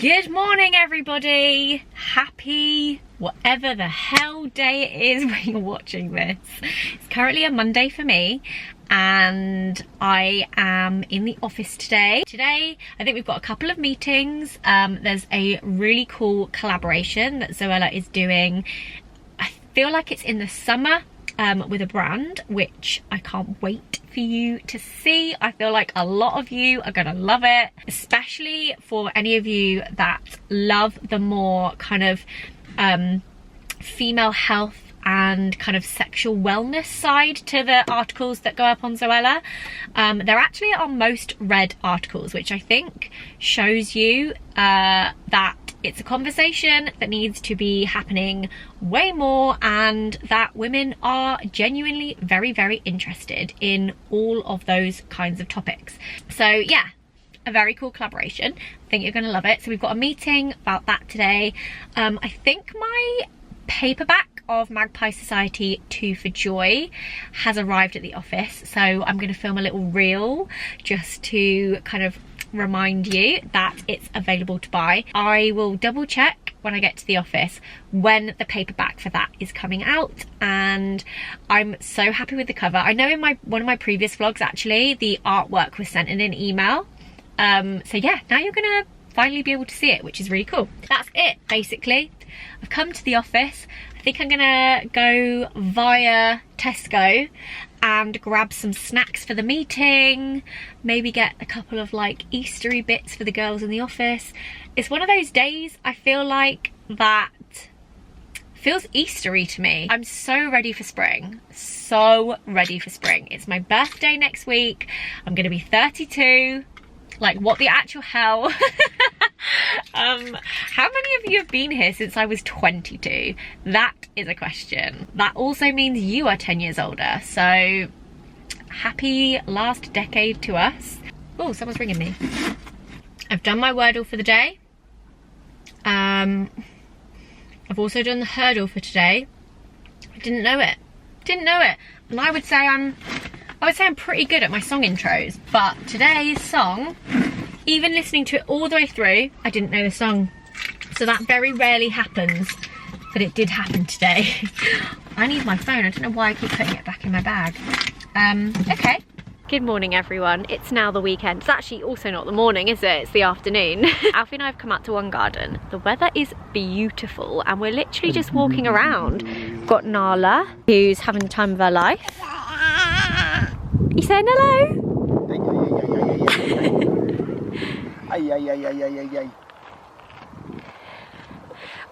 Good morning, everybody. Happy whatever the hell day it is when you're watching this. It's currently a Monday for me and I am in the office today. Today, I think we've got a couple of meetings. There's a really cool collaboration that Zoella is doing. I feel like it's in the summer with a brand, which I can't wait for you to see. I feel like a lot of you are gonna love it, especially for any of you that love the more kind of female health and kind of sexual wellness side to the articles that go up on Zoella. They're actually our most read articles, which I think shows you that it's a conversation that needs to be happening way more and that women are genuinely very, very interested in all of those kinds of topics. So yeah, a very cool collaboration. I think you're gonna love it. So we've got a meeting about that today. I think my paperback of Magpie Society 2 for Joy has arrived at the office. So I'm gonna film a little reel just to kind of remind you that it's available to buy. I will double check when I get to the office when the paperback for that is coming out, and I'm so happy with the cover. I know in one of my previous vlogs actually the artwork was sent in an email, so yeah, now you're gonna finally be able to see it, which is really cool. That's it basically. I've come to the office. I think I'm gonna go via Tesco and grab some snacks for the meeting, maybe get a couple of like Eastery bits for the girls in the office. It's one of those days I feel like that feels Eastery to me. I'm so ready for spring, so ready for spring. It's my birthday next week. I'm gonna be 32. Like, what the actual hell? How many of you have been here since I was 22? That is a question. That also means you are 10 years older. So happy last decade to us. Oh, someone's ringing me. I've done my Wordle for the day. I've also done the hurdle for today. I didn't know it. Didn't know it. And I would say I'm pretty good at my song intros, but today's song, even listening to it all the way through, I didn't know the song. So that very rarely happens, but it did happen today. I need my phone. I don't know why I keep putting it back in my bag. Okay. Good morning, everyone. It's now the weekend. It's actually also not the morning, is it? It's the afternoon. Alfie and I have come out to One Garden. The weather is beautiful and we're literally just walking around. We've got Nala, who's having the time of her life. You saying hello?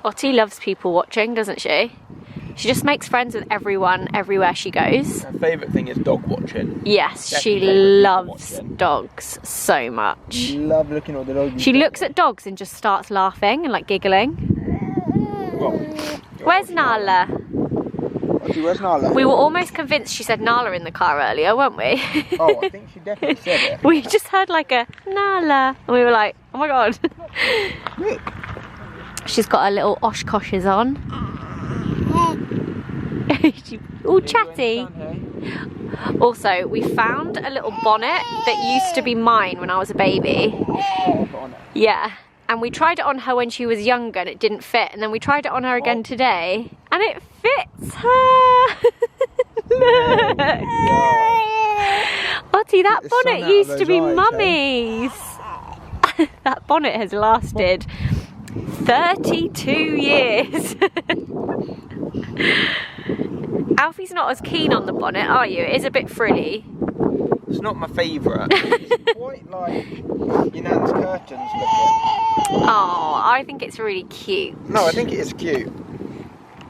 Ottie loves people watching, doesn't she? She just makes friends with everyone everywhere she goes. Her favourite thing is dog watching. Yes, definitely she loves dogs so much. Love looking at the dogs. She looks at dogs and just starts laughing and like giggling. Well, where's Nala? Where's Nala? We were almost convinced she said Nala in the car earlier, weren't we? Oh, I think she definitely said it. We just heard like a Nala and we were like, oh my god. Look. She's got her little Oshkoshes on. All chatty. Also, we found a little bonnet that used to be mine when I was a baby. Yeah. And we tried it on her when she was younger and it didn't fit. And then we tried it on her again today and it fits her. Look. Ottie, that bonnet used to be mummy's. That bonnet has lasted 32 years. Alfie's not as keen on the bonnet, are you? It is a bit frilly. It's not my favourite. It's quite like, you know, there's curtains looking. Oh, I think it's really cute. No, I think it is cute.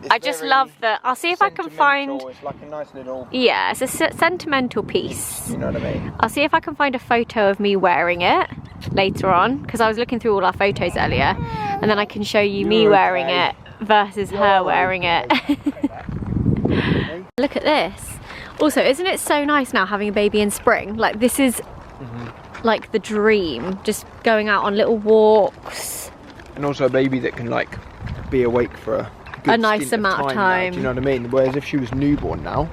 It's I just love the, I'll see if I can find... It's like a nice little... Yeah, it's a sentimental piece. You know what I mean? I'll see if I can find a photo of me wearing it later on, because I was looking through all our photos earlier, and then I can show you me wearing it versus her wearing it. Look at this. Also, isn't it so nice now having a baby in spring? Like, this is like the dream, just going out on little walks. And also a baby that can like be awake for a nice amount of time. Now, do you know what I mean? Whereas if she was newborn now,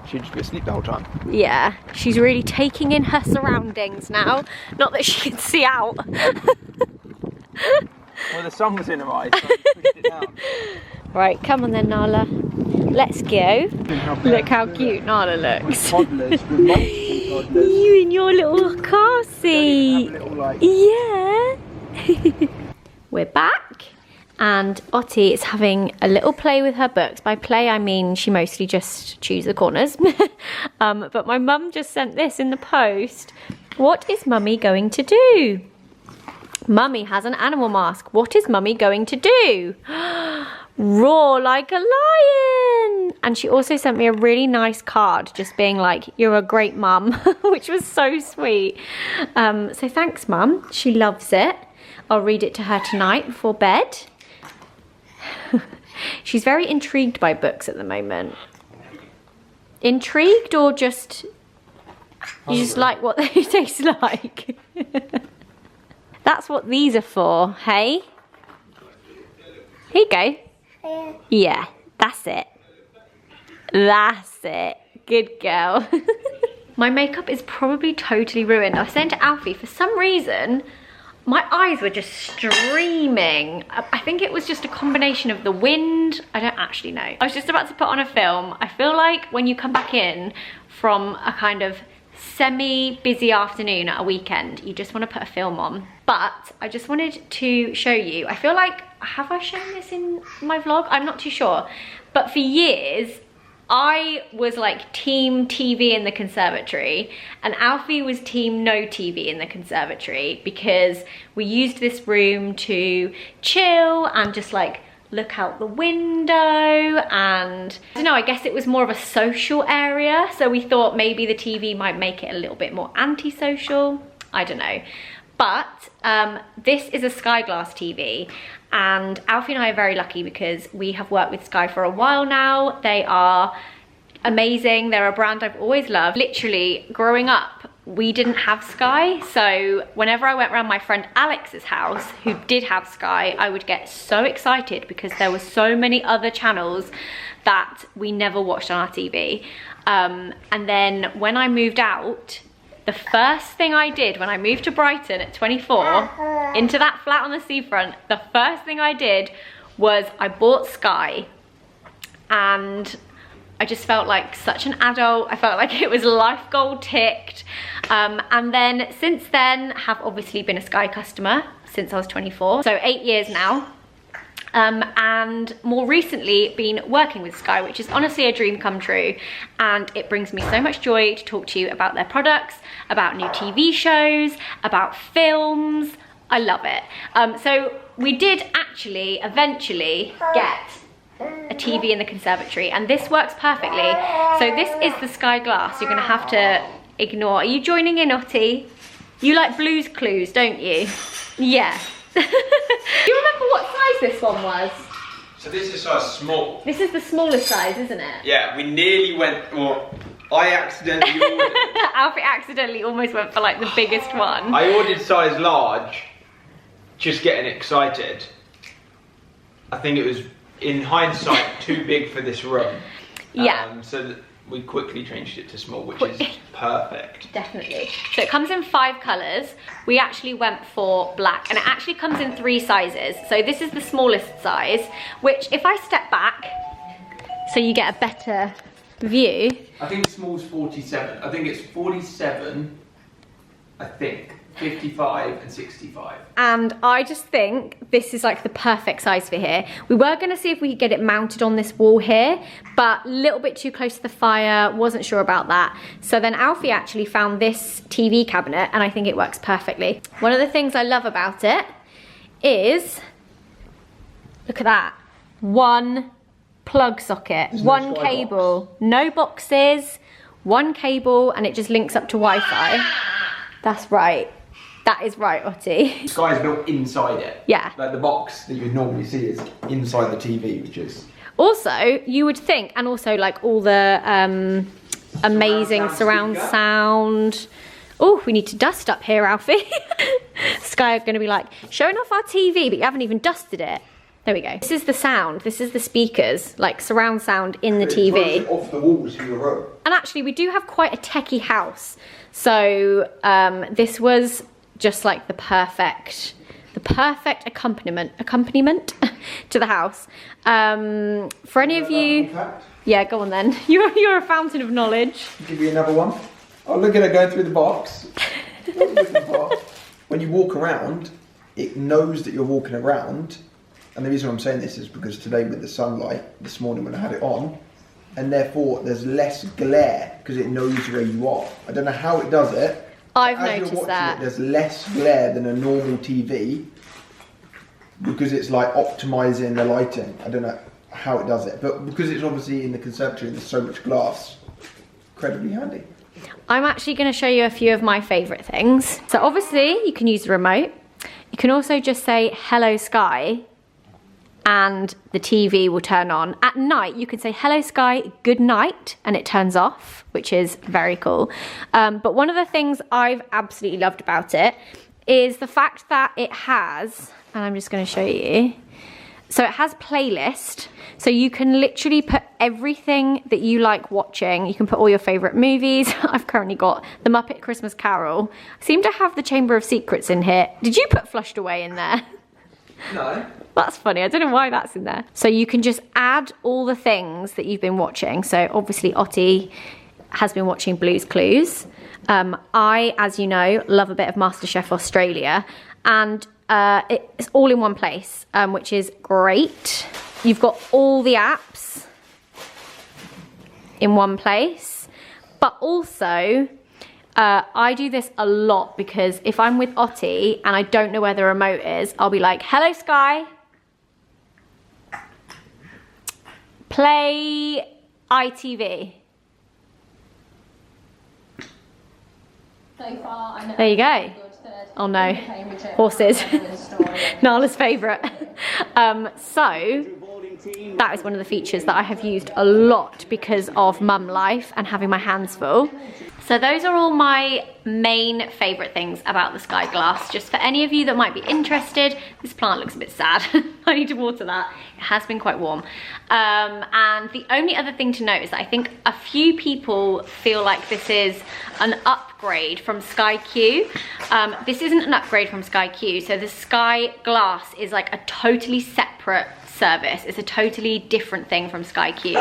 she'd just be asleep the whole time. Yeah, she's really taking in her surroundings now. Not that she can see out. the sun was in her eyes, so I pushed it down. Right, come on then, Nala. Let's go. Look how cute Nala looks. Toddlers, with multiple toddlers. You in your little car seat. Yeah. We're back. And Otti is having a little play with her books. By play, I mean she mostly just chews the corners. But my mum just sent this in the post. What is Mummy going to do? Mummy has an animal mask. What is Mummy going to do? Roar like a lion. And she also sent me a really nice card just being like, you're a great mum, which was so sweet. So thanks, Mum. She loves it. I'll read it to her tonight before bed. She's very intrigued by books at the moment. Intrigued or just you just like what they taste like? That's what these are for, hey? Here you go. Yeah, that's it. That's it. Good girl. My makeup is probably totally ruined. I was saying to Alfie, for some reason, my eyes were just streaming. I think it was just a combination of the wind. I don't actually know. I was just about to put on a film. I feel like when you come back in from a kind of semi-busy afternoon at a weekend, you just want to put a film on. But I just wanted to show you. I feel like, have I shown this in my vlog? I'm not too sure. But for years, I was like team TV in the conservatory and Alfie was team no TV in the conservatory because we used this room to chill and just like look out the window, and I don't know, I guess it was more of a social area, so we thought maybe the TV might make it a little bit more antisocial. I don't know. But this is a Sky Glass TV, and Alfie and I are very lucky because we have worked with Sky for a while now. They are amazing. They're a brand I've always loved. Literally, growing up, we didn't have Sky, so whenever I went around my friend Alex's house, who did have Sky, I would get so excited because there were so many other channels that we never watched on our TV. And then when I moved out, the first thing I did when I moved to Brighton at 24, into that flat on the seafront, the first thing I did was I bought Sky, and I just felt like such an adult. I felt like it was life goal ticked. And then since then, have obviously been a Sky customer since I was 24. So 8 years now. And more recently been working with Sky, which is honestly a dream come true. And it brings me so much joy to talk to you about their products, about new TV shows, about films. I love it. So we did actually eventually get a TV in the conservatory, and this works perfectly. So this is the Sky Glass. You're gonna have to ignore. Are you joining in, Otti? You like Blue's Clues, don't you? Yeah. Do you remember what size this one was? So this is size small. This is the smallest size, isn't it? Yeah, we nearly went, well, I accidentally ordered. Alfie accidentally almost went for like the biggest one. I ordered size large, just getting excited. I think it was, in hindsight, too big for this room. Yeah. So we quickly changed it to small, which is perfect. Definitely. So it comes in 5 colours. We actually went for black, and it actually comes in 3 sizes. So this is the smallest size, which if I step back, so you get a better view. I think small's 47. I think it's 47, I think. 55 and 65. And I just think this is like the perfect size for here. We were gonna see if we could get it mounted on this wall here, but a little bit too close to the fire, wasn't sure about that. So then Alfie actually found this TV cabinet, and I think it works perfectly. One of the things I love about it is, look at that, 1 plug socket, 1 cable, no boxes, 1 cable, and it just links up to Wi-Fi. That's right. That is right, Otti. Sky's built inside it. Yeah. Like the box that you'd normally see is inside the TV, which is... Also, you would think, and also like all the amazing surround sound. Oh, we need to dust up here, Alfie. Sky are gonna be like, showing off our TV, but you haven't even dusted it. There we go. This is the sound, this is the speakers, like surround sound in the TV. It off the walls in your room. And actually, we do have quite a techie house. So this was just like the perfect the perfect accompaniment to the house. For any of you, yeah, go on then. You're a fountain of knowledge. I'll give you another one. Oh, look at her going through the box. When you walk around, it knows that you're walking around. And the reason I'm saying this is because today with the sunlight, this morning when I had it on, and therefore there's less glare because it knows where you are. I don't know how it does it. I've noticed that. There's less glare than a normal TV because it's like optimizing the lighting. I don't know how it does it, but because it's obviously in the conservatory and there's so much glass, incredibly handy. I'm actually going to show you a few of my favourite things. So obviously you can use the remote. You can also just say hello sky and the TV will turn on. At night you can say hello sky, good night, and it turns off, which is very cool. But one of the things I've absolutely loved about it is the fact that it has, and I'm just going to show you, so it has playlist, so you can literally put everything that you like watching. You can put all your favourite movies. I've currently got The Muppet Christmas Carol. I seem to have The Chamber of Secrets in here. Did you put Flushed Away in there? No. That's funny, I don't know why that's in there. So you can just add all the things that you've been watching. So obviously Otti has been watching Blue's Clues. I, as you know, love a bit of MasterChef Australia, and it's all in one place, which is great. You've got all the apps in one place, but also I do this a lot because if I'm with Otti and I don't know where the remote is, I'll be like, hello Sky, play ITV. So far, I know. There you go. Oh no, horses. Nala's favourite. So that is one of the features that I have used a lot because of mum life and having my hands full. So those are all my main favourite things about the Sky Glass. Just for any of you that might be interested, this plant looks a bit sad. I need to water that. It has been quite warm. And the only other thing to note is that I think a few people feel like this is an upgrade from Sky Q. This isn't an upgrade from Sky Q. So the Sky Glass is like a totally separate service. It's a totally different thing from Sky Q.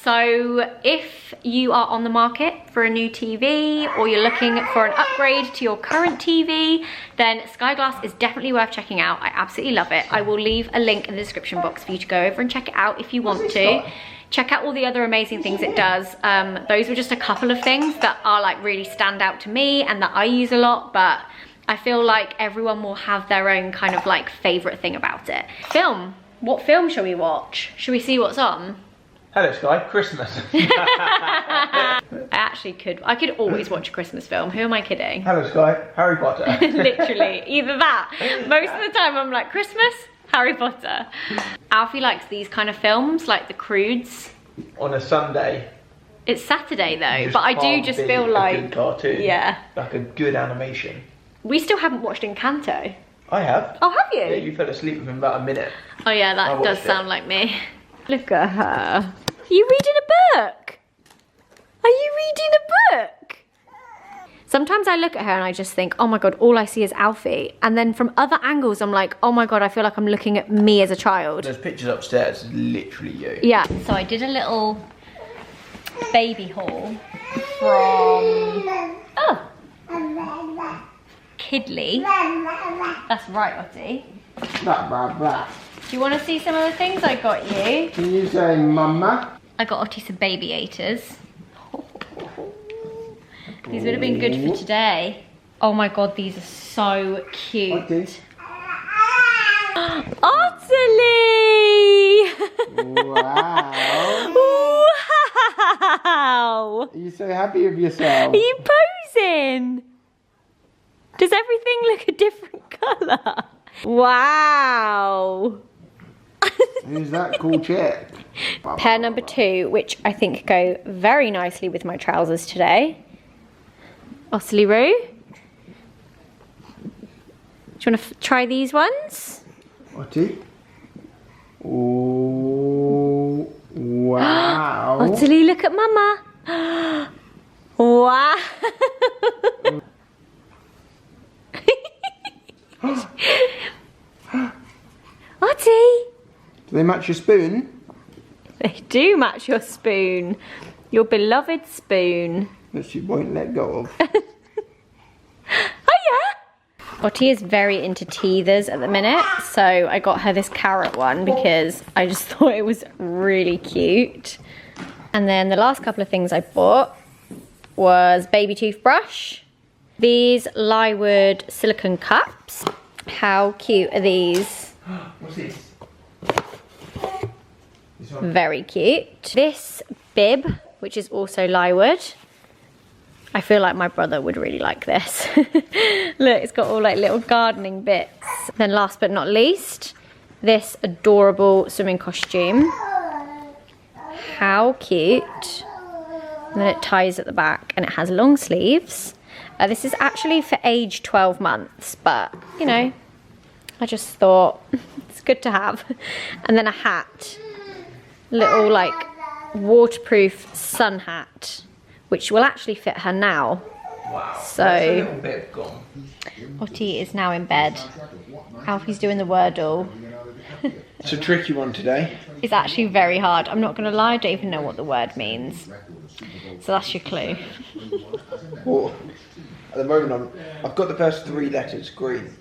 So if you are on the market for a new TV or you're looking for an upgrade to your current TV, then Sky Glass is definitely worth checking out. I absolutely love it. I will leave a link in the description box for you to go over and check it out if you want to. Check out all the other amazing things it does. Those were just a couple of things that are like really stand out to me and that I use a lot, but I feel like everyone will have their own kind of like favorite thing about it. Film. What film shall we watch? Shall we see what's on? Hello Sky, Christmas. I could always watch a Christmas film. Who am I kidding? Hello Sky, Harry Potter. Literally, either that. Most of the time I'm like, Christmas, Harry Potter. Alfie likes these kind of films, like The Croods. On a Sunday. It's Saturday though, but I do just feel like a good cartoon. Yeah. Like a good animation. We still haven't watched Encanto. I have. Oh, have you? Yeah, you fell asleep within about a minute. Oh yeah, that does sound like me. Look at her. Are you reading a book? Are you reading a book? Sometimes I look at her and I just think, oh my God, all I see is Alfie. And then from other angles, I'm like, oh my God, I feel like I'm looking at me as a child. There's pictures upstairs, literally you. Yeah. So I did a little baby haul from, Kidley. That's right, Otti. Do you want to see some of the things I got you? Can you say mama? I got Otti some baby aters. These would have been good for today. Oh my God, these are so cute. Ottilie! Wow. Wow! Are you so happy with yourself? Are you posing? Does everything look a different colour? Wow! Who's that cool chick? Pair number 2, which I think go very nicely with my trousers today. Ottilie Roo. Do you want to try these ones? Otti? Oh, wow. Ottilie, look at Mama. Wow. Do they match your spoon? They do match your spoon. Your beloved spoon. That you won't let go of. Oh yeah! Ottie is very into teethers at the minute, so I got her this carrot one because I just thought it was really cute. And then the last couple of things I bought was baby toothbrush, these Lywood silicone cups. How cute are these? What's this? Very cute. This bib, which is also Lywood. I feel like my brother would really like this. Look, it's got all like little gardening bits. Then last but not least, this adorable swimming costume. How cute. And then it ties at the back and it has long sleeves. This is actually for age 12 months, but you know, I just thought it's good to have. And then a hat. Little like waterproof sun hat, which will actually fit her now. Wow. So Bit gone. Ottie is now in bed. Alfie's doing the Wordle. It's a tricky one today. It's actually very hard. I'm not going to lie, I don't even know what the word means. So that's your clue. Well, at the moment, I've got the first 3 letters green,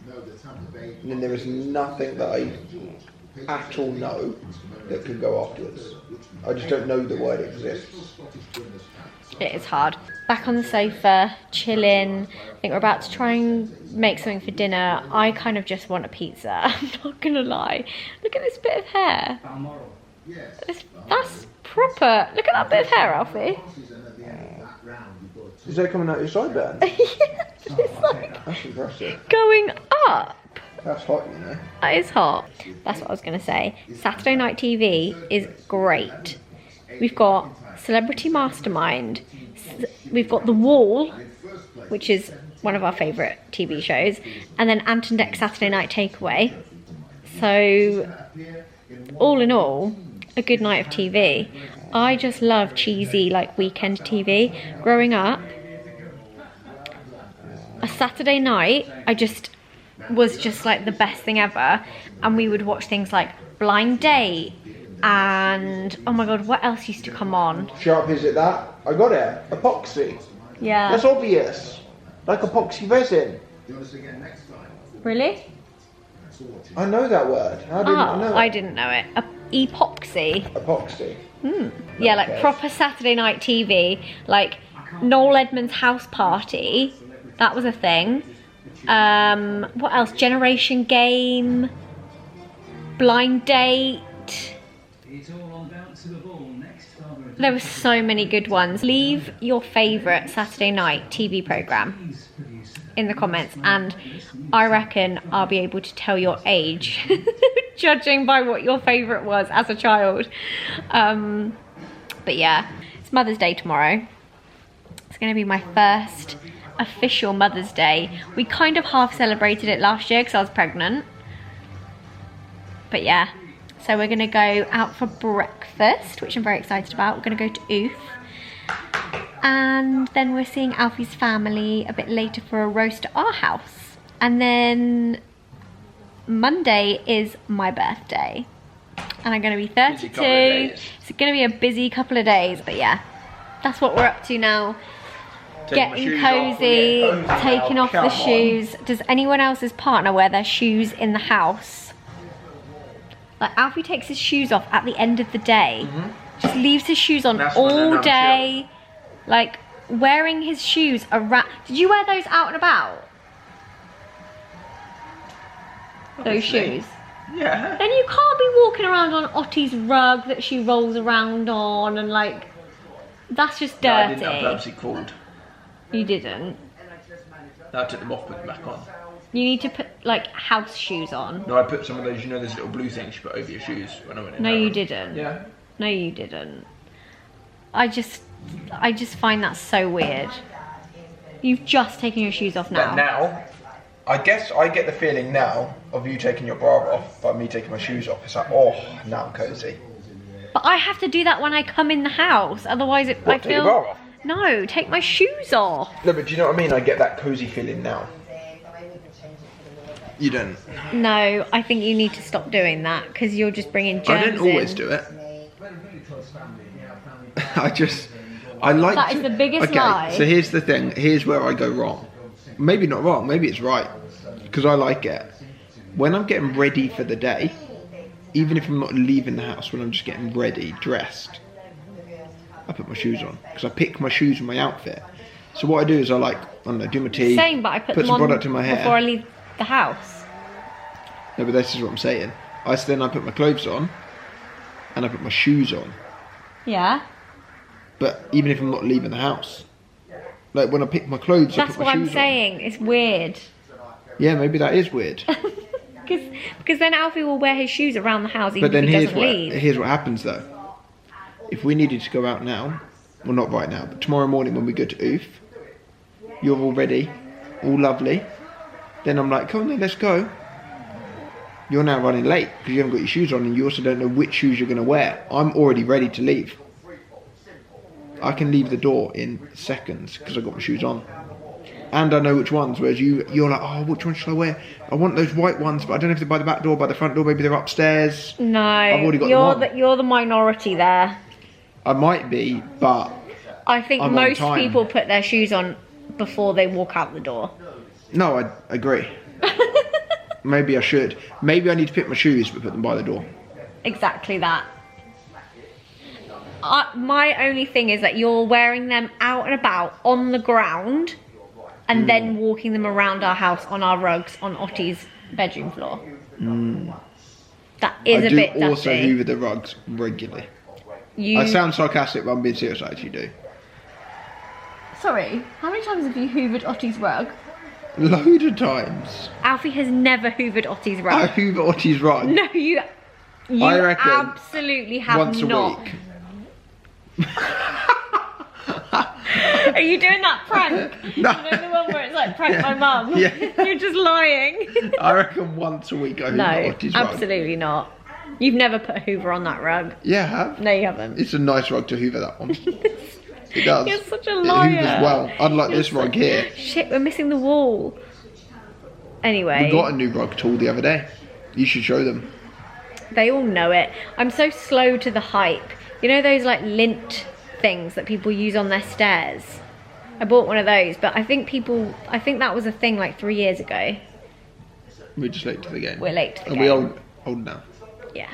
and then there is nothing that I at all know that could go afterwards. I just don't know the word exists. It is hard. Back on the sofa, chilling. I think we're about to try and make something for dinner. I kind of just want a pizza. I'm not gonna lie. Look at this bit of hair. That's proper. Look at that bit of hair, Alfie. Is that coming out your sideburn? Yeah, it's like That's impressive. going up. That's hot, you know. That is hot. That's what I was going to say. Saturday night TV is great. We've got Celebrity Mastermind. We've got The Wall, which is one of our favourite TV shows. And then Ant and Dec Saturday Night Takeaway. So, all in all, a good night of TV. I just love cheesy, like, weekend TV. Growing up, a Saturday night, was just like the best thing ever, and we would watch things like Blind Date and oh my god, what else used to come on? Sharp, is it that? I got it. Epoxy. Yeah. That's obvious. Like epoxy resin. Really? I know that word. How did I know it? I didn't know it. Epoxy. Epoxy. Yeah, like proper Saturday night TV, like Noel Edmonds' house party. That was a thing. What else? Generation Game, Blind Date. There were so many good ones. Leave your favourite Saturday night TV programme in the comments, and I reckon I'll be able to tell your age, judging by what your favourite was as a child. But yeah, it's Mother's Day tomorrow. It's going to be my first official Mother's Day. We kind of half celebrated it last year because I was pregnant. But yeah, so we're gonna go out for breakfast, which I'm very excited about. We're gonna go to Oof. And then we're seeing Alfie's family a bit later for a roast at our house. And then Monday is my birthday. And I'm gonna be 32. It's gonna be a busy couple of days, but yeah, that's what we're up to now. Getting cozy, taking off the shoes. Does anyone else's partner wear their shoes in the house? Like Alfie takes his shoes off at the end of the day. Just leaves his shoes on all day. Like wearing his shoes around. Did you wear those out and about? Those shoes? Yeah. Then you can't be walking around on Ottie's rug that she rolls around on and like, that's just dirty. No, I didn't have purposely called. You didn't. No, I took them off, put them back on. You need to put like house shoes on. No, I put some of those, you know, those little blue things you put over your shoes when I went in. No, you didn't. Yeah. No, you didn't. I just find that so weird. You've just taken your shoes off now. But now, I guess I get the feeling now of you taking your bra off by me taking my shoes off. It's like, oh, now I'm cozy. But I have to do that when I come in the house. Otherwise, I feel. Take your bra off? No, take my shoes off. No, but do you know what I mean? I get that cozy feeling now. You don't. No, I think you need to stop doing that because you're just bringing germs I don't always in. do it. I like That is the biggest lie. So here's the thing. Here's where I go wrong. Maybe not wrong. Maybe it's right. Because I like it. When I'm getting ready for the day, even if I'm not leaving the house, when I'm just getting ready, dressed, I put my shoes on. Because I pick my shoes and my outfit. So what I do is I don't know, do my tea. Same, but I put them some on product in my hair before I leave the house. No, but this is what I'm saying. Then I put my clothes on, and I put my shoes on. Yeah. But even if I'm not leaving the house, like when I pick my clothes, I That's put my what shoes I'm saying. It's weird. Yeah, maybe that is weird. Because then Alfie will wear his shoes around the house even But then if he doesn't leave. here's what happens though. If we needed to go out now, well not right now, but tomorrow morning when we go to Oof, you're all ready, all lovely. Then I'm like, come on then, let's go. You're now running late because you haven't got your shoes on and you also don't know which shoes you're going to wear. I'm already ready to leave. I can leave the door in seconds because I've got my shoes on. And I know which ones, whereas you're like, oh, which one should I wear? I want those white ones, but I don't know if they're by the back door, by the front door, maybe they're upstairs. No, I've already got them on. You're the minority there. I might be, but I think I'm most on time. people put their shoes on before they walk out the door. No, I agree. Maybe I should. Maybe I need to pick my shoes but put them by the door. Exactly that. My only thing is that you're wearing them out and about on the ground and then walking them around our house on our rugs on Ottie's bedroom floor. That is a bit dusty. I do also hoover the rugs regularly. I sound sarcastic, but I'm being serious. I actually do. Sorry, how many times have you hoovered Ottie's rug? Load of times. Alfie has never hoovered Ottie's rug. I hoover Ottie's rug. No, you I reckon absolutely have once not. a week. Are you doing that prank? No. You know the one where it's like prank my mum? Yeah. You're just lying. I reckon once a week I hoover Ottie's rug. No, absolutely not. You've never put a hoover on that rug. Yeah, I have. No, you haven't. It's a nice rug to hoover, that one. It does. You're such a liar. It hoovers well, unlike this rug here. Shit, we're missing the wall. Anyway. We got a new rug tool the other day. You should show them. They all know it. I'm so slow to the hype. You know those like lint things that people use on their stairs? I bought one of those, but I think that was a thing like 3 years ago. We're just late to the game. We're late to the game. Are we old now? Yeah.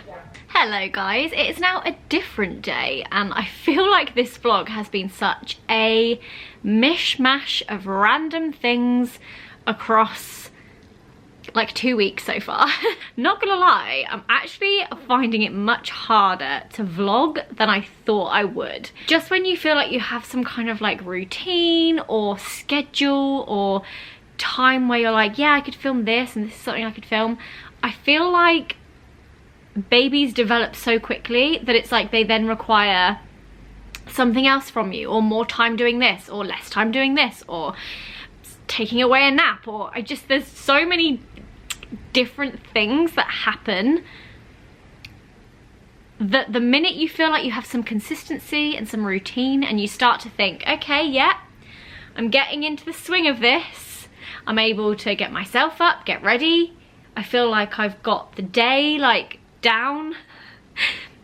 Hello guys, it's now a different day and I feel like this vlog has been such a mishmash of random things across like 2 weeks so far. Not gonna lie, I'm actually finding it much harder to vlog than I thought I would. Just when you feel like you have some kind of like routine or schedule or time where you're like, yeah, I could film this and this is something I could film, I feel like babies develop so quickly that it's like they then require something else from you, or more time doing this, or less time doing this, or taking away a nap, or there's so many different things that happen that the minute you feel like you have some consistency and some routine and you start to think, okay, yeah, I'm getting into the swing of this, I'm able to get myself up, get ready, I feel like I've got the day like down,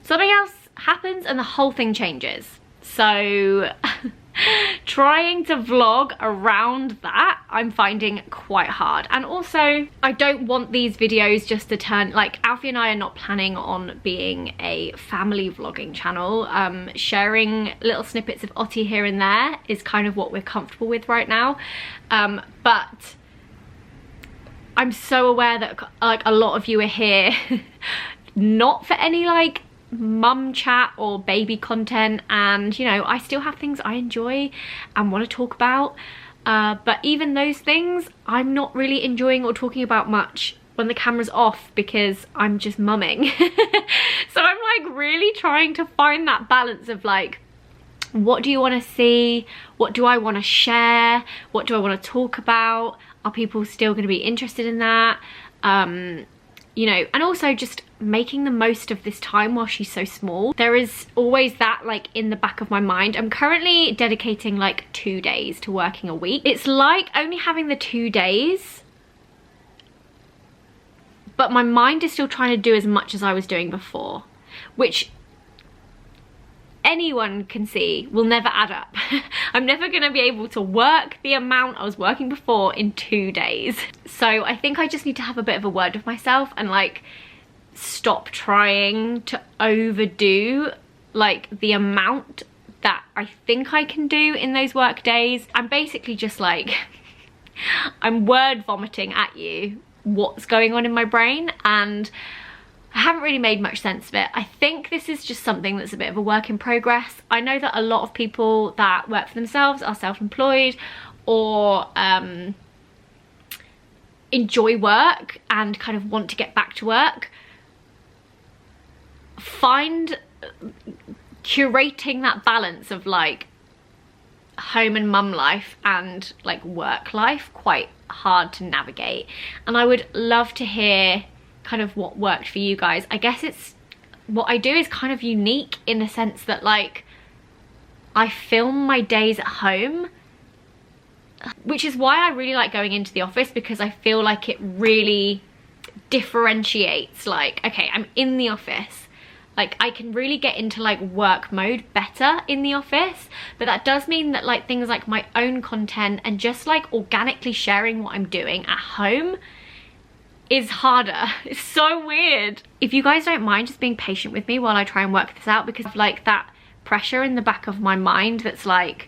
something else happens and the whole thing changes. So trying to vlog around that I'm finding quite hard. And also I don't want these videos just to turn, like Alfie and I are not planning on being a family vlogging channel. Sharing little snippets of Ottie here and there is kind of what we're comfortable with right now, but I'm so aware that like a lot of you are here not for any like mum chat or baby content, and you know I still have things I enjoy and want to talk about, but even those things I'm not really enjoying or talking about much when the camera's off because I'm just mumming. So I'm like really trying to find that balance of like, what do you want to see, what do I want to share, what do I want to talk about, are people still going to be interested in that, you know, and also just making the most of this time while she's so small. There is always that like in the back of my mind. I'm currently dedicating like 2 days to working a week. It's like only having the 2 days but my mind is still trying to do as much as I was doing before, which anyone can see will never add up. I'm never gonna be able to work the amount I was working before in 2 days. So I think I just need to have a bit of a word with myself and like stop trying to overdo like the amount that I think I can do in those work days. I'm basically just like, I'm word vomiting at you what's going on in my brain, and I haven't really made much sense of it. I think this is just something that's a bit of a work in progress. I know that a lot of people that work for themselves are self-employed or enjoy work and kind of want to get back to work. Find curating that balance of like home and mum life and like work life quite hard to navigate, and I would love to hear kind of what worked for you guys. I guess it's, what I do is kind of unique in the sense that like I film my days at home, which is why I really like going into the office, because I feel like it really differentiates, like, okay, I'm in the office, like I can really get into like work mode better in the office, but that does mean that like things like my own content and just like organically sharing what I'm doing at home is harder. It's so weird. If you guys don't mind just being patient with me while I try and work this out, because of like that pressure in the back of my mind that's like,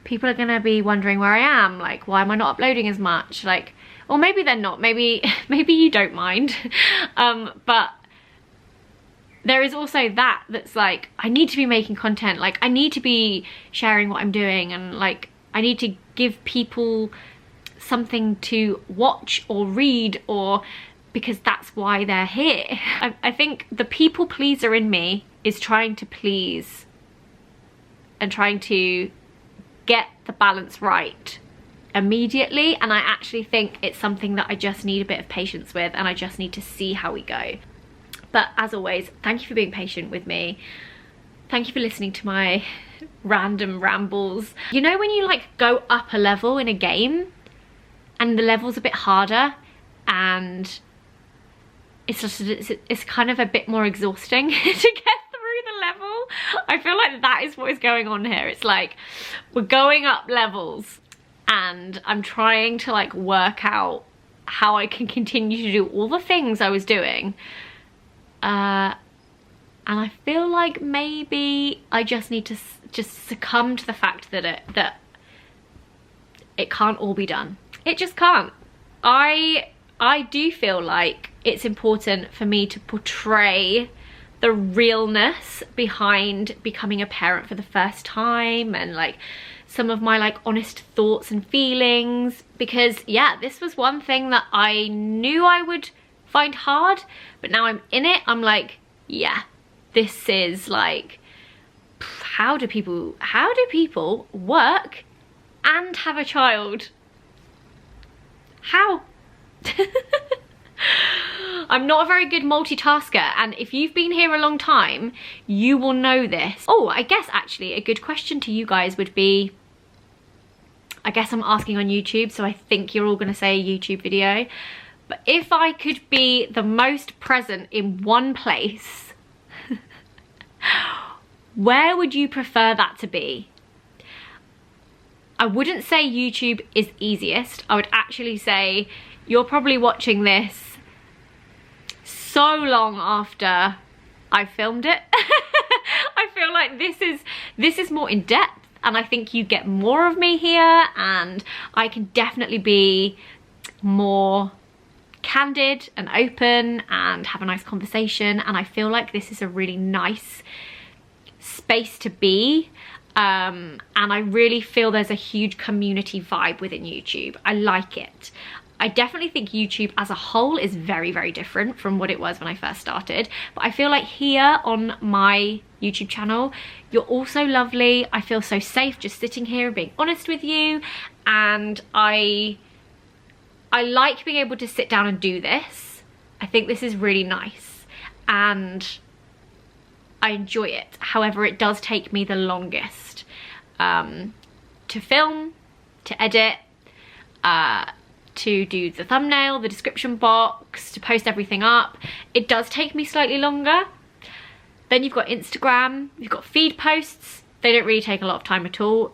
people are gonna be wondering where I am, like why am I not uploading as much, like, or maybe they're not, maybe you don't mind. But there is also that's like, I need to be making content, like I need to be sharing what I'm doing, and like I need to give people something to watch or read, or because that's why they're here. I think the people pleaser in me is trying to please and trying to get the balance right immediately, and I actually think it's something that I just need a bit of patience with, and I just need to see how we go. But as always, thank you for being patient with me. Thank you for listening to my random rambles. You know when you like go up a level in a game and the level's a bit harder and it's just, it's kind of a bit more exhausting to get through the level? I feel like that is what is going on here. It's like we're going up levels and I'm trying to like work out how I can continue to do all the things I was doing. And I feel like maybe I just need to just succumb to the fact that it can't all be done. It just can't. I do feel like it's important for me to portray the realness behind becoming a parent for the first time, and like some of my like honest thoughts and feelings, because yeah, this was one thing that I knew I would find hard, but now I'm in it, I'm like, yeah, this is like, how do people work and have a child? How? I'm not a very good multitasker, and if you've been here a long time, you will know this. Oh, I guess actually a good question to you guys would be, I guess I'm asking on YouTube, so I think you're all gonna say a YouTube video. But if I could be the most present in one place, where would you prefer that to be? I wouldn't say YouTube is easiest. I would actually say you're probably watching this so long after I filmed it. I feel like this is more in depth, and I think you get more of me here, and I can definitely be more candid and open and have a nice conversation, and I feel like this is a really nice space to be, and I really feel there's a huge community vibe within YouTube. I like it. I definitely think YouTube as a whole is very, very different from what it was when I first started, but I feel like here on my YouTube channel, you're also lovely. I feel so safe just sitting here and being honest with you, and I like being able to sit down and do this. I think this is really nice and I enjoy it. However, it does take me the longest to film, to edit, to do the thumbnail, the description box, to post everything up. It does take me slightly longer. Then you've got Instagram, you've got feed posts. They don't really take a lot of time at all.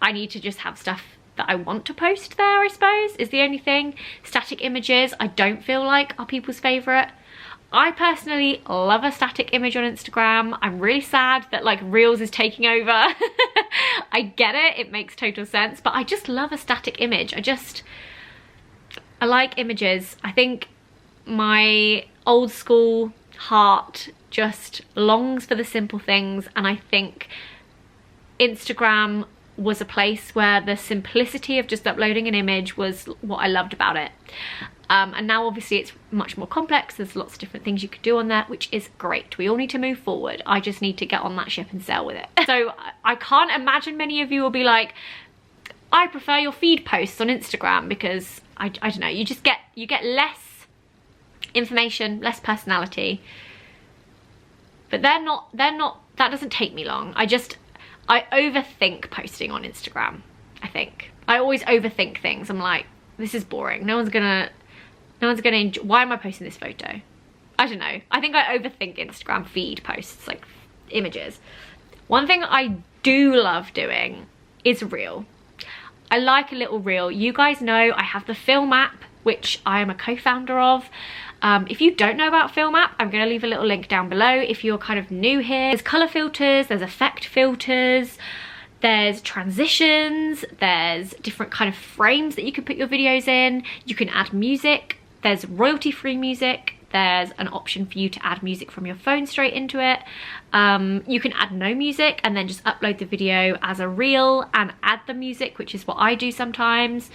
I need to just have stuff that I want to post there, I suppose, is the only thing. Static images, I don't feel like are people's favourite. I personally love a static image on Instagram. I'm really sad that like Reels is taking over. I get it, it makes total sense, but I just love a static image. I like images. I think my old school heart just longs for the simple things, and I think Instagram was a place where the simplicity of just uploading an image was what I loved about it. And now obviously it's much more complex. There's lots of different things you could do on there, which is great. We all need to move forward. I just need to get on that ship and sail with it. So I can't imagine many of you will be like, I prefer your feed posts on Instagram, because I don't know, you get less information, less personality. But they're not, that doesn't take me long. I overthink posting on Instagram, I think. I always overthink things. I'm like, this is boring. No one's gonna enjoy. Why am I posting this photo? I don't know. I think I overthink Instagram feed posts, like images. One thing I do love doing is reel. I like a little reel. You guys know I have the Film app, which I am a co-founder of. If you don't know about Film app, I'm going to leave a little link down below if you're kind of new here. There's colour filters, there's effect filters, there's transitions, there's different kind of frames that you can put your videos in. You can add music, there's royalty-free music, there's an option for you to add music from your phone straight into it. You can add no music and then just upload the video as a reel and add the music, which is what I do sometimes.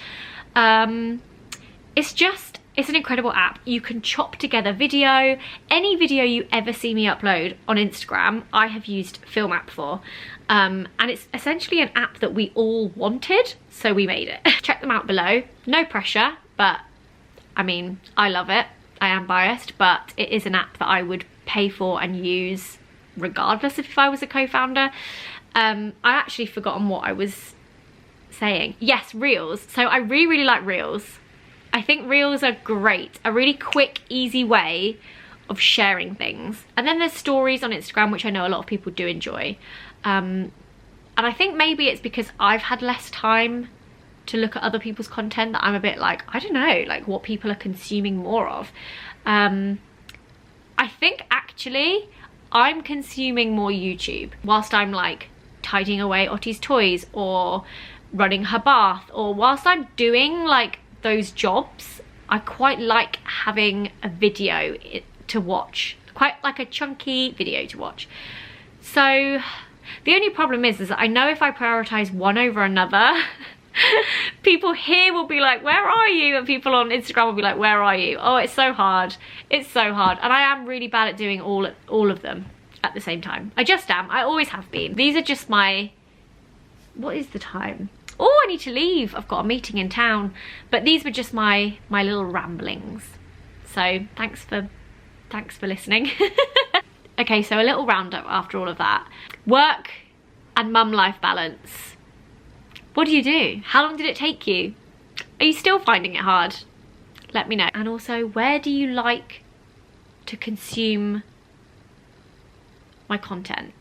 It's an incredible app. You can chop together video. Any video you ever see me upload on Instagram, I have used Film app for. And it's essentially an app that we all wanted, so we made it. Check them out below. No pressure, but I mean, I love it. I am biased, but it is an app that I would pay for and use regardless if I was a co-founder. I actually forgotten what I was saying. Yes, Reels. So I really, really like Reels. I think Reels are great, a really quick, easy way of sharing things. And then there's stories on Instagram, which I know a lot of people do enjoy. And I think maybe it's because I've had less time to look at other people's content that I'm a bit like, I don't know, like what people are consuming more of. I think actually I'm consuming more YouTube whilst I'm like tidying away Ottie's toys or running her bath, or whilst I'm doing like those jobs. I quite like having a video to watch, quite like a chunky video to watch. So the only problem is that I know if I prioritize one over another, people here will be like, where are you? And people on Instagram will be like, where are you? Oh, it's so hard. It's so hard. And I am really bad at doing all of them at the same time. I just am. I always have been. These are just my, what is the time? Oh, I need to leave. I've got a meeting in town. But these were just my little ramblings. So thanks for listening. Okay, so a little roundup after all of that. Work and mum life balance. What do you do? How long did it take you? Are you still finding it hard? Let me know. And also, where do you like to consume my content?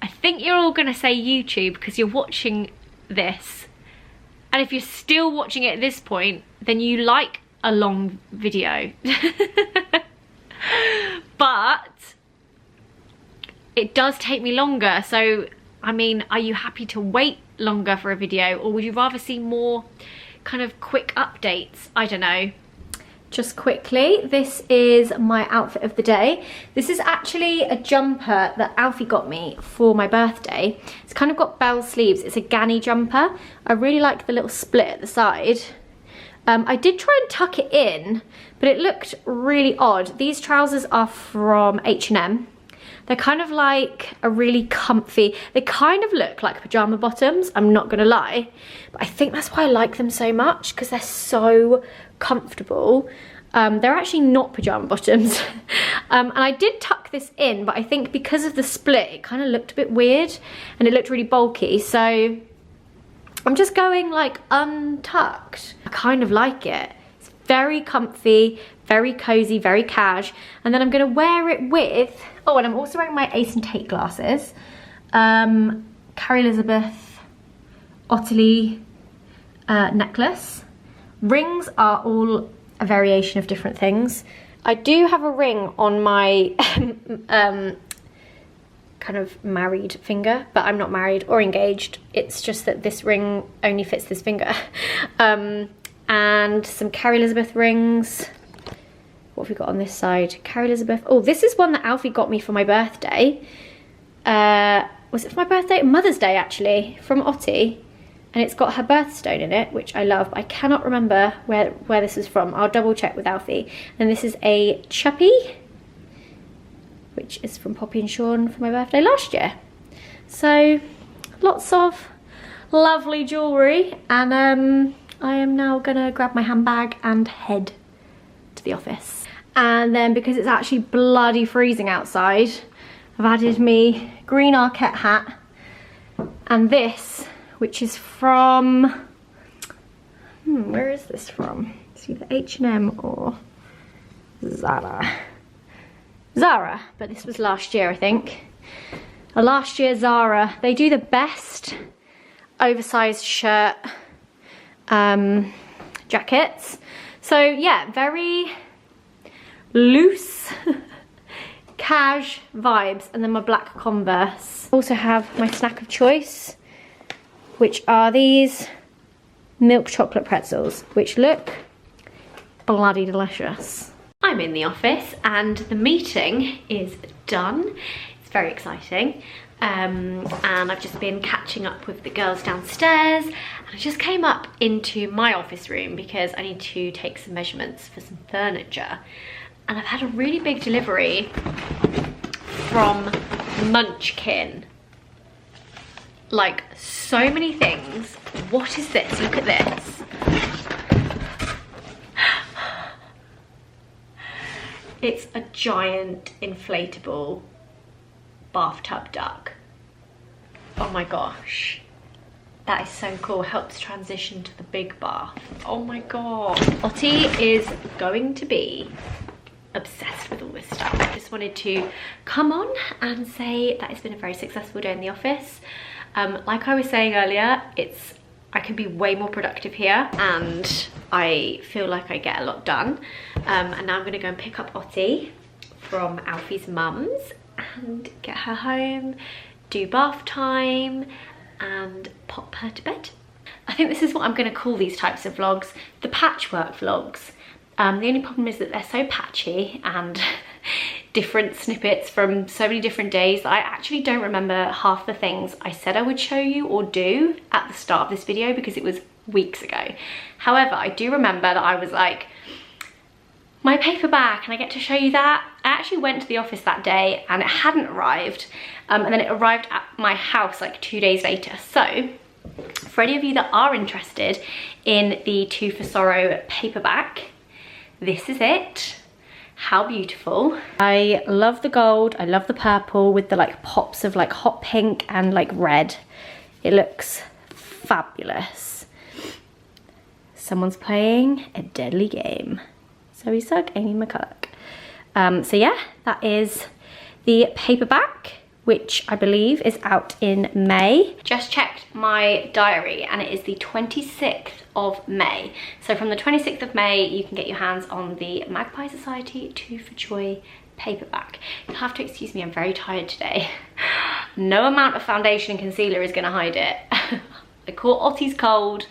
I think you're all gonna say YouTube because you're watching this, and if you're still watching it at this point, then you like a long video. But it does take me longer, so I mean, are you happy to wait longer for a video, or would you rather see more kind of quick updates? I don't know. Just quickly, this is my outfit of the day. This is actually a jumper that Alfie got me for my birthday. It's kind of got bell sleeves. It's a Ganni jumper. I really like the little split at the side. I did try and tuck it in, but it looked really odd. These trousers are from H&M. They're kind of like a really comfy, they kind of look like pajama bottoms, I'm not gonna lie. But I think that's why I like them so much, because they're so comfortable. They're actually not pajama bottoms. And I did tuck this in, but I think because of the split, it kind of looked a bit weird and it looked really bulky. So I'm just going like untucked. I kind of like it. It's very comfy, very cozy, very cash. And then I'm gonna wear it with, oh, and I'm also wearing my Ace and Tate glasses. Carrie Elizabeth Ottilie necklace. Rings are all a variation of different things. I do have a ring on my kind of married finger, but I'm not married or engaged. It's just that this ring only fits this finger. And some Carrie Elizabeth rings. What have we got on this side? Carrie Elizabeth. Oh, this is one that Alfie got me for my birthday. Was it for my birthday? Mother's Day, actually, from Ottie. And it's got her birthstone in it, which I love, but I cannot remember where this is from. I'll double check with Alfie. And this is a Chuppy, which is from Poppy and Sean for my birthday last year. So lots of lovely jewellery, and I am now gonna grab my handbag and head to the office. And then because it's actually bloody freezing outside, I've added me green Arquette hat and this, which is from, where is this from? It's either H&M or Zara, but this was last year, I think. A last year Zara. They do the best oversized shirt jackets. So yeah, very loose, cash vibes. And then my black Converse. Also have my snack of choice, which are these milk chocolate pretzels, which look bloody delicious. I'm in the office and the meeting is done. It's very exciting. And I've just been catching up with the girls downstairs, and I just came up into my office room because I need to take some measurements for some furniture. And I've had a really big delivery from Munchkin. Like, so many things. What is this? Look at this. It's a giant inflatable bathtub duck. Oh my gosh. That is so cool. Helps transition to the big bath. Oh my god. Ottie is going to be obsessed with all this stuff. I just wanted to come on and say that it's been a very successful day in the office. Like I was saying earlier, I could be way more productive here, and I feel like I get a lot done. And now I'm gonna go and pick up Ottie from Alfie's mum's and get her home, do bath time, and pop her to bed. I think this is what I'm gonna call these types of vlogs, the patchwork vlogs. The only problem is that they're so patchy and different snippets from so many different days that I actually don't remember half the things I said I would show you or do at the start of this video because it was weeks ago. However, I do remember that I was like, my paper bag, can I get to show you that? I actually went to the office that day and it hadn't arrived, and then it arrived at my house like 2 days later. So for any of you that are interested in the Two for Sorrow paperback, this is it. How beautiful. I love the gold, I love the purple with the like pops of like hot pink and like red. It looks fabulous. Someone's playing a deadly game. Zoe Sugg, Amy McCulloch. So yeah, that is the paperback, which I believe is out in May. Just checked my diary and it is the 26th of May. So from the 26th of May, you can get your hands on the Magpie Society 2 for Joy paperback. You'll have to excuse me, I'm very tired today. No amount of foundation and concealer is gonna hide it. I caught Ottie's cold.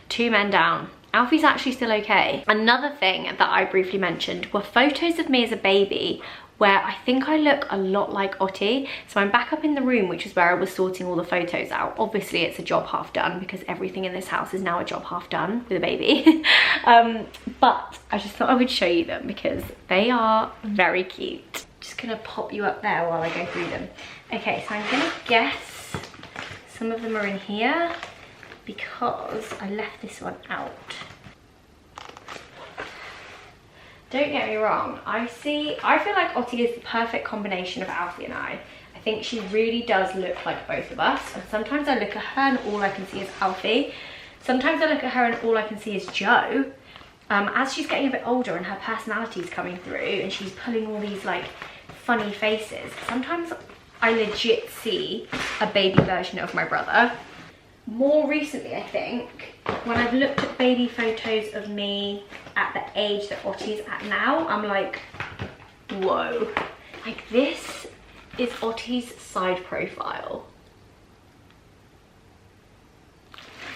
2 men down. Alfie's actually still okay. Another thing that I briefly mentioned were photos of me as a baby where I think I look a lot like Ottie. So I'm back up in the room, which is where I was sorting all the photos out. Obviously it's a job half done because everything in this house is now a job half done with a baby. But I just thought I would show you them because they are very cute. Just gonna pop you up there while I go through them. Okay, so I'm gonna guess some of them are in here because I left this one out. Don't get me wrong, I feel like Ottie is the perfect combination of Alfie and I. think she really does look like both of us. And sometimes I look at her and all I can see is Alfie. Sometimes I look at her and all I can see is Joe. As she's getting a bit older and her personality's coming through and she's pulling all these like funny faces, sometimes I legit see a baby version of my brother. More recently, I think, when I've looked at baby photos of me at the age that Ottie's at now, I'm like, whoa. Like, this is Ottie's side profile.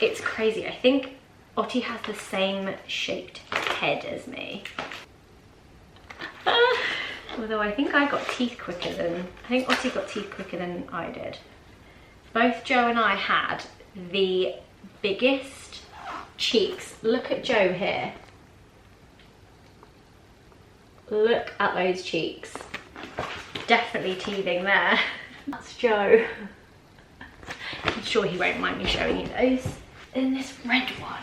It's crazy. I think Ottie has the same shaped head as me. Although I think I got teeth quicker than, I think Ottie got teeth quicker than I did. Both Joe and I had the biggest cheeks. Look at Joe here. Look at those cheeks. Definitely teething there. That's Joe. I'm sure he won't mind me showing you those. And this red one.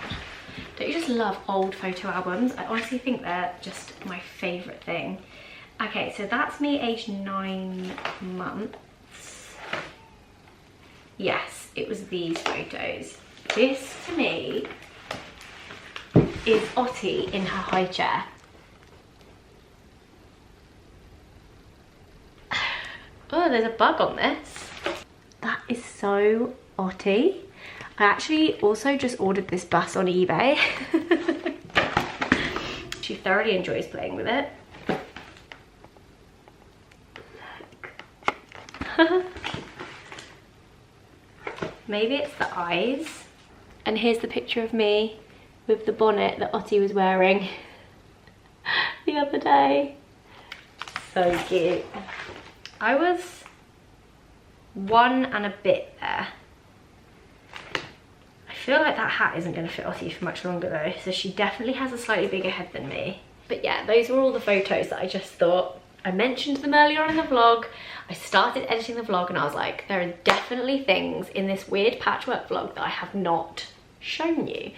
Don't you just love old photo albums? I honestly think they're just my favourite thing. Okay, so that's me aged 9 months. Yes, it was these photos. This, to me, is Ottie in her high chair. Oh, there's a bug on this. That is so Ottie. I actually also just ordered this bus on eBay. She thoroughly enjoys playing with it. Look. Maybe it's the eyes. And here's the picture of me with the bonnet that Ottie was wearing the other day. So cute. I was 1 and a bit there. I feel like that hat isn't going to fit Ottie for much longer though, so she definitely has a slightly bigger head than me. But yeah, those were all the photos that I just thought, I mentioned them earlier on in the vlog. I started editing the vlog and I was like, there are definitely things in this weird patchwork vlog that I have not shown you.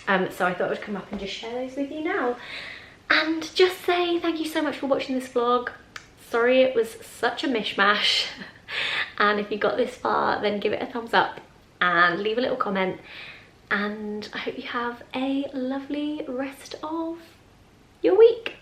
So I thought I would come up and just share those with you now. And just say thank you so much for watching this vlog. Sorry it was such a mishmash. And if you got this far, then give it a thumbs up and leave a little comment. And I hope you have a lovely rest of your week.